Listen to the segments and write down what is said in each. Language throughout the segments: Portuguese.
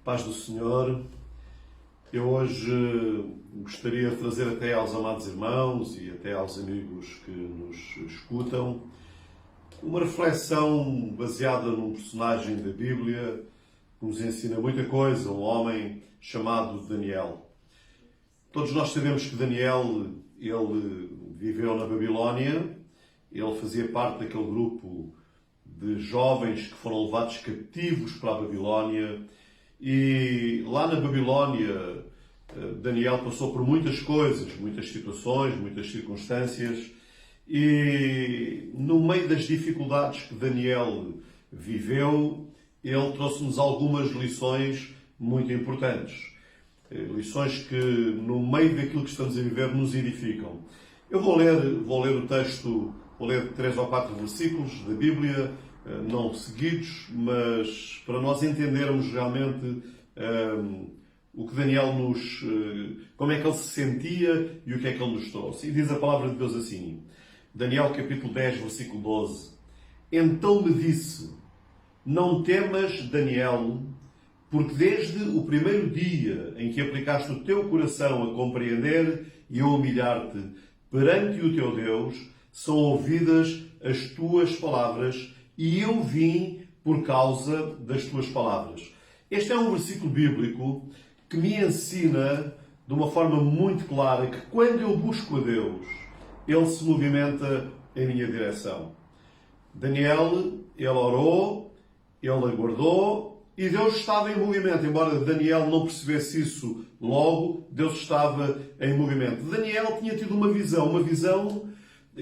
Paz do Senhor. Eu hoje gostaria de trazer até aos amados irmãos e até aos amigos que nos escutam uma reflexão baseada num personagem da Bíblia que nos ensina muita coisa, um homem chamado Daniel. Todos nós sabemos que Daniel, ele viveu na Babilónia, ele fazia parte daquele grupo de jovens que foram levados cativos para a Babilónia. E lá na Babilónia, Daniel passou por muitas coisas, muitas situações, muitas circunstâncias, e no meio das dificuldades que Daniel viveu, ele trouxe-nos algumas lições muito importantes. Lições que, no meio daquilo que estamos a viver, nos edificam. Eu vou ler o texto, vou ler 3 ou 4 versículos da Bíblia, não seguidos, mas para nós entendermos realmente o que Daniel como é que ele se sentia e o que é que ele nos trouxe. E diz a palavra de Deus assim, Daniel capítulo 10, versículo 12. Então me disse, não temas, Daniel, porque desde o primeiro dia em que aplicaste o teu coração a compreender e a humilhar-te perante o teu Deus, são ouvidas as tuas palavras e eu vim por causa das tuas palavras. Este é um versículo bíblico que me ensina de uma forma muito clara que quando eu busco a Deus, Ele se movimenta em minha direção. Daniel, ele orou, ele aguardou e Deus estava em movimento. Embora Daniel não percebesse isso logo, Deus estava em movimento. Daniel tinha tido uma visão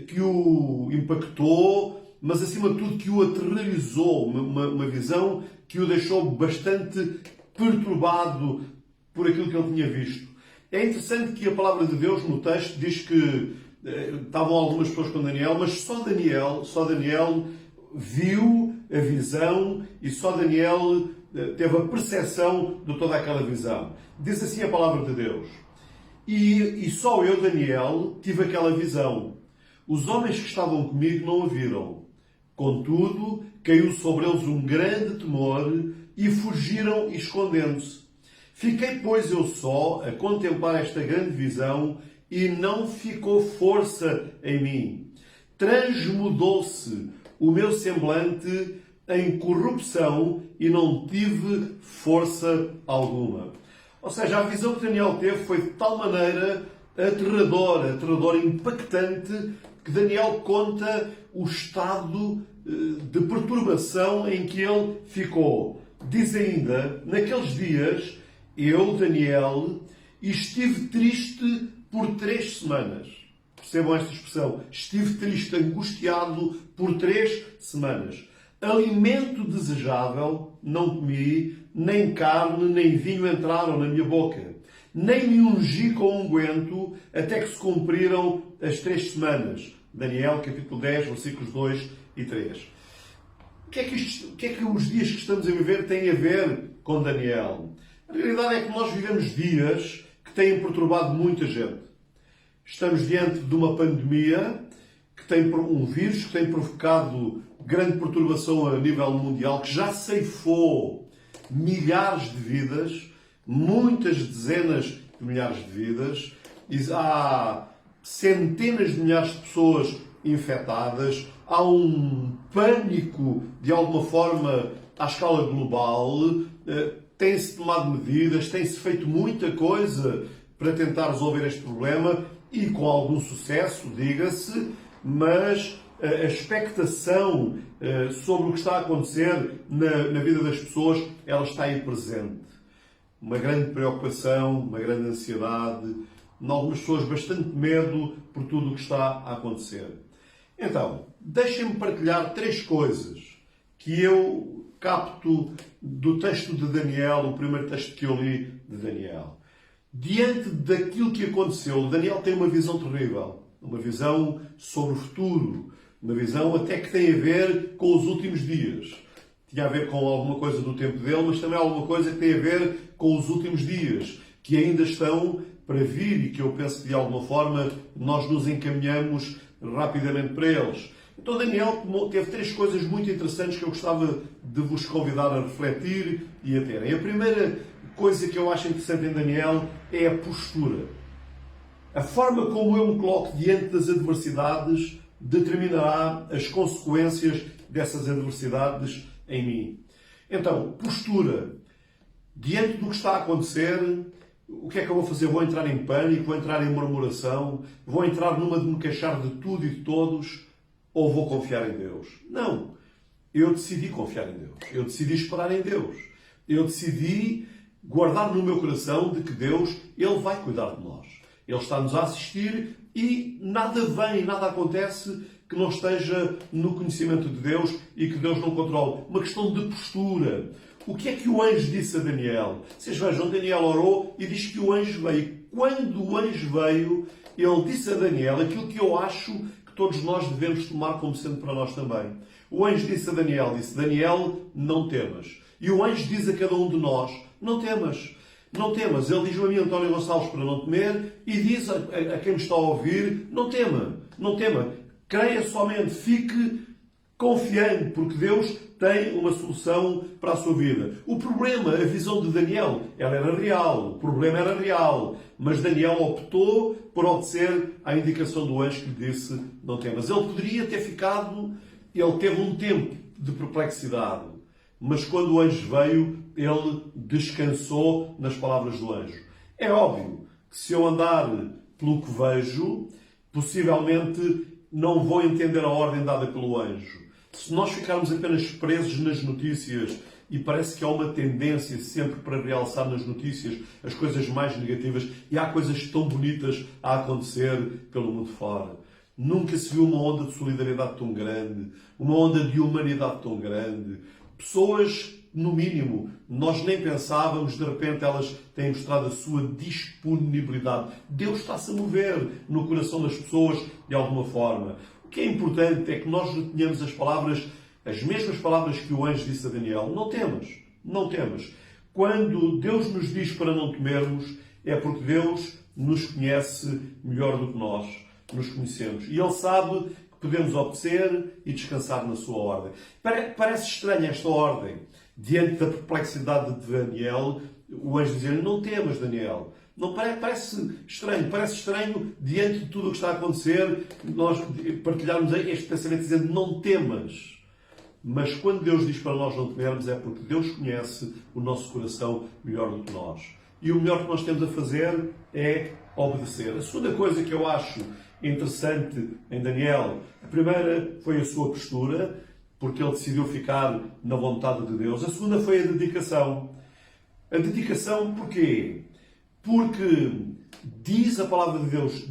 que o impactou, mas acima de tudo que o aterrorizou, uma visão que o deixou bastante perturbado por aquilo que ele tinha visto. É interessante que a palavra de Deus no texto diz que estavam algumas pessoas com Daniel, mas só Daniel viu a visão e só Daniel teve a percepção de toda aquela visão. Diz assim a palavra de Deus. E só eu, Daniel, tive aquela visão. Os homens que estavam comigo não a viram. Contudo, caiu sobre eles um grande temor e fugiram escondendo-se. Fiquei, pois, eu só a contemplar esta grande visão e não ficou força em mim. Transmudou-se o meu semblante em corrupção e não tive força alguma. Ou seja, a visão que Daniel teve foi de tal maneira aterradora, impactante, que Daniel conta o estado de perturbação em que ele ficou. Diz ainda, naqueles dias, eu, Daniel, estive triste por 3 semanas. Percebam esta expressão. Estive triste, angustiado por 3 semanas. Alimento desejável não comi, nem carne, nem vinho entraram na minha boca. Nem me ungi com unguento, até que se cumpriram as 3 semanas. Daniel, capítulo 10, versículos 2 e 3. O que é que os dias que estamos a viver têm a ver com Daniel? A realidade é que nós vivemos dias que têm perturbado muita gente. Estamos diante de uma pandemia, que tem um vírus que tem provocado grande perturbação a nível mundial, que já ceifou milhares de vidas, muitas dezenas de milhares de vidas, e há centenas de milhares de pessoas infectadas, há um pânico, de alguma forma, à escala global, tem-se tomado medidas, tem-se feito muita coisa para tentar resolver este problema, e com algum sucesso, diga-se, mas a expectação sobre o que está a acontecer na vida das pessoas, ela está aí presente. Uma grande preocupação, uma grande ansiedade, em algumas pessoas bastante medo por tudo o que está a acontecer. Então, deixem-me partilhar 3 coisas que eu capto do texto de Daniel, o primeiro texto que eu li de Daniel. Diante daquilo que aconteceu, Daniel tem uma visão terrível, uma visão sobre o futuro, uma visão até que tem a ver com os últimos dias. Tinha a ver com alguma coisa do tempo dele, mas também alguma coisa que tem a ver com os últimos dias, que ainda estão para vir e que eu penso que de alguma forma nós nos encaminhamos rapidamente para eles. Então Daniel teve 3 coisas muito interessantes que eu gostava de vos convidar a refletir e a terem. A primeira coisa que eu acho interessante em Daniel é a postura. A forma como eu me coloco diante das adversidades determinará as consequências dessas adversidades em mim. Então, postura. Diante do que está a acontecer, o que é que eu vou fazer? Vou entrar em pânico, vou entrar em murmuração, vou entrar numa de me queixar de tudo e de todos, ou vou confiar em Deus? Não. Eu decidi confiar em Deus. Eu decidi esperar em Deus. Eu decidi guardar no meu coração de que Deus, Ele vai cuidar de nós. Ele está-nos a assistir e nada vem, nada acontece que não esteja no conhecimento de Deus e que Deus não controle. Uma questão de postura. O que é que o anjo disse a Daniel? Vocês vejam, Daniel orou e diz que o anjo veio. Quando o anjo veio, ele disse a Daniel aquilo que eu acho que todos nós devemos tomar como sendo para nós também. O anjo disse a Daniel, Daniel, não temas. E o anjo diz a cada um de nós, não temas. Não temas. Ele diz a mim, António Gonçalves, para não temer, e diz a quem me está a ouvir, não tema, não tema. Creia somente, fique confiante, porque Deus tem uma solução para a sua vida. O problema, a visão de Daniel, ela era real, o problema era real, mas Daniel optou por obedecer à indicação do anjo que lhe disse, não temas. Ele poderia ter ficado, ele teve um tempo de perplexidade, mas quando o anjo veio, ele descansou nas palavras do anjo. É óbvio que se eu andar pelo que vejo, possivelmente não vou entender a ordem dada pelo anjo. Se nós ficarmos apenas presos nas notícias, e parece que há uma tendência sempre para realçar nas notícias as coisas mais negativas, e há coisas tão bonitas a acontecer pelo mundo fora. Nunca se viu uma onda de solidariedade tão grande, uma onda de humanidade tão grande. Pessoas, no mínimo, nós nem pensávamos, de repente elas têm mostrado a sua disponibilidade. Deus está-se a mover no coração das pessoas de alguma forma. O que é importante é que nós retenhamos as palavras, as mesmas palavras que o anjo disse a Daniel. Não temas, não temas. Quando Deus nos diz para não temermos, é porque Deus nos conhece melhor do que nós nos conhecemos. E Ele sabe que podemos obedecer e descansar na sua ordem. Parece estranha esta ordem. Diante da perplexidade de Daniel, o anjo diz-lhe, não temas, Daniel. Não parece estranho diante de tudo o que está a acontecer, nós partilharmos este pensamento dizendo não temas. Mas quando Deus diz para nós não temermos é porque Deus conhece o nosso coração melhor do que nós. E o melhor que nós temos a fazer é obedecer. A segunda coisa que eu acho interessante em Daniel, a primeira foi a sua postura, porque ele decidiu ficar na vontade de Deus. A segunda foi a dedicação. A dedicação porquê? Porque diz a palavra de Deus,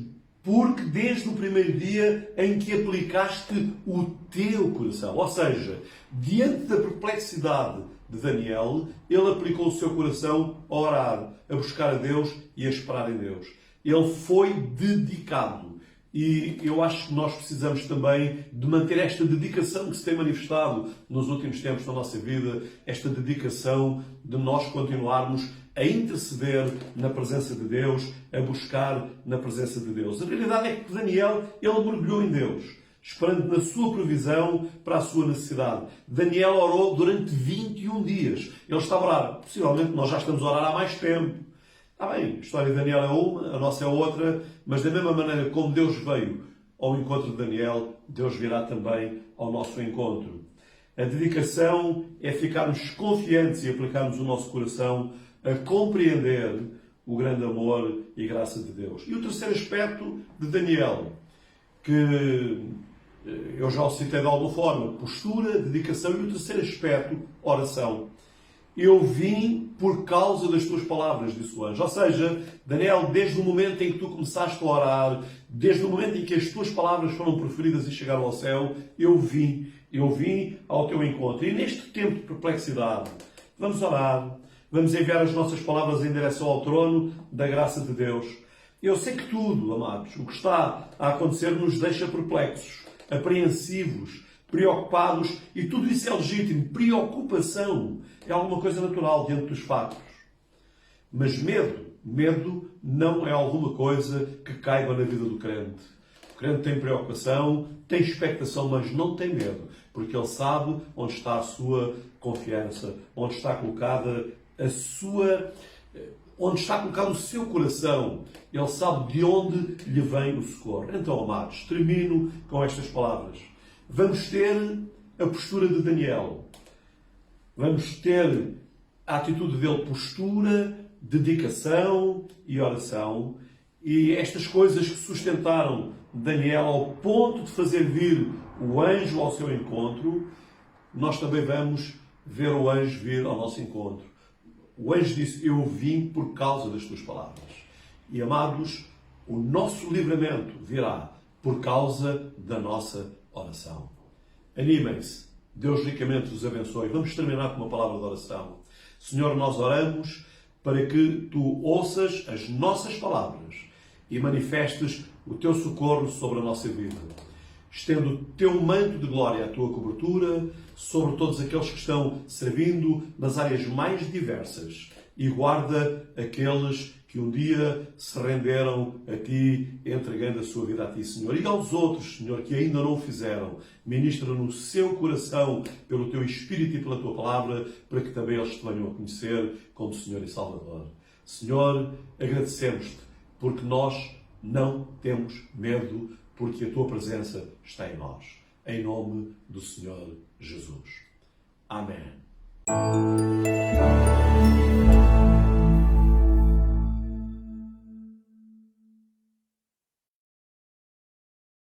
porque desde o primeiro dia em que aplicaste o teu coração. Ou seja, diante da perplexidade de Daniel, ele aplicou o seu coração a orar, a buscar a Deus e a esperar em Deus. Ele foi dedicado. E eu acho que nós precisamos também de manter esta dedicação que se tem manifestado nos últimos tempos da nossa vida, esta dedicação de nós continuarmos a interceder na presença de Deus, a buscar na presença de Deus. A realidade é que Daniel, ele mergulhou em Deus, esperando na sua provisão para a sua necessidade. Daniel orou durante 21 dias. Ele estava a orar. Possivelmente nós já estamos a orar há mais tempo. Está bem, a história de Daniel é uma, a nossa é outra, mas da mesma maneira como Deus veio ao encontro de Daniel, Deus virá também ao nosso encontro. A dedicação é ficarmos confiantes e aplicarmos o nosso coração a compreender o grande amor e graça de Deus. E o terceiro aspecto de Daniel, que eu já o citei de alguma forma, postura, dedicação, e o terceiro aspecto, oração. Eu vim por causa das tuas palavras, disse o anjo. Ou seja, Daniel, desde o momento em que tu começaste a orar, desde o momento em que as tuas palavras foram preferidas e chegaram ao céu, eu vim ao teu encontro. E neste tempo de perplexidade, vamos orar, vamos enviar as nossas palavras em direção ao trono da graça de Deus. Eu sei que tudo, amados, o que está a acontecer nos deixa perplexos, apreensivos, preocupados, e tudo isso é legítimo. Preocupação é alguma coisa natural diante dos fatos. Mas medo não é alguma coisa que caiba na vida do crente. O crente tem preocupação, tem expectação, mas não tem medo, porque ele sabe onde está a sua confiança, onde está colocada onde está colocado o seu coração. Ele sabe de onde lhe vem o socorro. Então, amados, termino com estas palavras. Vamos ter a postura de Daniel. Vamos ter a atitude dele, postura, dedicação e oração. E estas coisas que sustentaram Daniel ao ponto de fazer vir o anjo ao seu encontro, nós também vamos ver o anjo vir ao nosso encontro. O anjo disse, eu vim por causa das tuas palavras. E, amados, o nosso livramento virá por causa da nossa oração. Animem-se. Deus ricamente os abençoe. Vamos terminar com uma palavra de oração. Senhor, nós oramos para que Tu ouças as nossas palavras e manifestes o Teu socorro sobre a nossa vida. Estendo o Teu manto de glória, a Tua cobertura, sobre todos aqueles que estão servindo nas áreas mais diversas e guarda aqueles que um dia se renderam a Ti, entregando a sua vida a Ti, Senhor. E aos outros, Senhor, que ainda não o fizeram, ministra no seu coração, pelo Teu Espírito e pela Tua Palavra, para que também eles Te venham a conhecer como Senhor e Salvador. Senhor, agradecemos-Te, porque nós não temos medo, porque a Tua presença está em nós. Em nome do Senhor Jesus. Amém.